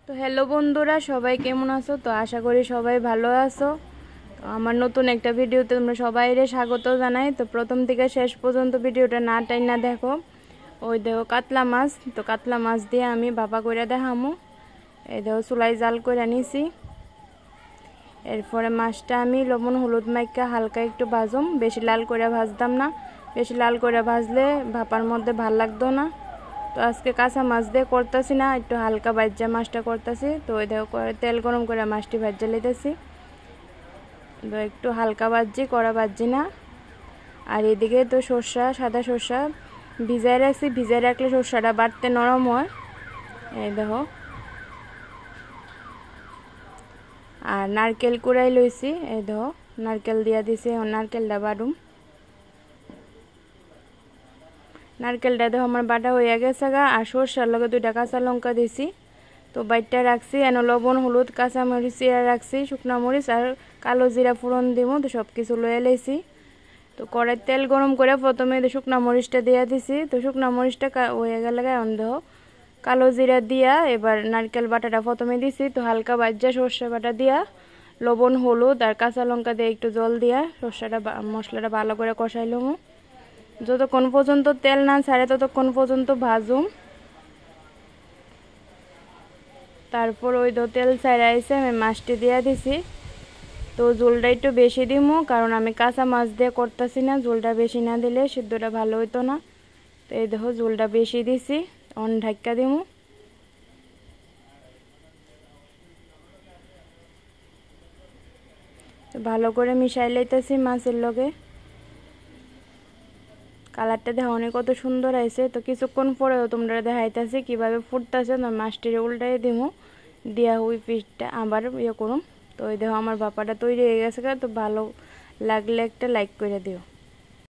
তো হ্যালো বন্ধুরা, সবাই কেমন আছো? তো আশা করি সবাই ভালো আছো। তো আমার নতুন একটা ভিডিওতে তোমরা সবাইরে স্বাগত জানাই। তো প্রথম থেকে শেষ পর্যন্ত ভিডিওটা না টাইনা দেখো। ওই দেখো কাতলা মাছ, তো কাতলা মাছ দিয়ে আমি ভাপা করে দেখামো। এই দেখো চুলাই জাল করে নিছি। এরপরে মাছটা আমি লবণ হলুদ মাইকা হালকা একটু ভাজুম, বেশি লাল করে ভাজতাম না, বেশি লাল করে ভাজলে ভাপার মধ্যে ভাল লাগতো না। তো আজকে কাঁচা মাছ দিয়ে করতেছি না, একটু হালকা ভাজ্যা মাছটা করতেছি। তো ওই দেখো তেল গরম করে মাছটি ভাজ্যা লিতেছি। তো একটু হালকা ভাজি, কড়া ভাজি না। আর এদিকে তো সর্ষা, সাদা সর্ষা ভিজাই রাখছি, ভিজাই রাখলে সর্ষাটা বাড়তে নরম হয়। এই দেখো, আর নারকেল কুড়াই লইছি। এই দেখো নারকেল দিয়া দিছি, নারকেলটা বাড়ুম। নারকেলটা দেখো আমার বাটা হয়ে গেছে গা। আর সরষার লগে 2টা কাঁচা লঙ্কা দিছি। তো বাইটটা রাখছি, এনে লবণ হলুদ কাঁচামরিচ চিরা রাখছি, শুকনা মরিচ আর কালো জিরা ফোড়ন দিব। তো সব কিছু লয়ে লাইছি। তো কড়াই তেল গরম করে প্রথমে শুকনা মরিচটা দিয়া দিছি। তো শুকনা মরিচটা হয়ে গেলে এখন দেখো কালো জিরা দিয়া এবার নারকেল বাটাটা প্রথমে দিছি। তো হালকা ভাজা সর্ষে বাটা দিয়া লবণ হলুদ আর কাঁচা লঙ্কা দিয়ে একটু জল দিয়া সর্ষেটা মশলাটা ভালো করে কষাইলাম। যতক্ষণ পর্যন্ত তেল না ছাড়ে ততক্ষণ পর্যন্ত ভাজুম। তারপর ওই তেল ছাড়া আইসে আমি মাছটি দিয়া দিছি। তো ঝোলটা একটু বেশি দিমু, কারণ আমি কাঁচা মাছ দিয়ে করতেছি না। ঝোলটা বেশি না দিলে সিদ্ধটা ভালো হইতো না। তো এই দেখো ঝোলটা বেশি দিছি, ঢাক্কা দিমু। ভালো করে মিশাই লাইতেছি মাছের লগে। কালারটা দেখো অনেক কত সুন্দর আইছে। তো কিছুক্ষণ পরেও তোমরা দেখাইতেছি কিভাবে ফুটতেছে। মাছটির উল্টাই দিমু, দিয়া ওই পিসটা আবার ইয়ে করুম। তো ওই দেখো আমার ভাপাটা তৈরি হয়ে গেছে। তো ভালো লাগলে একটা লাইক করে দিও।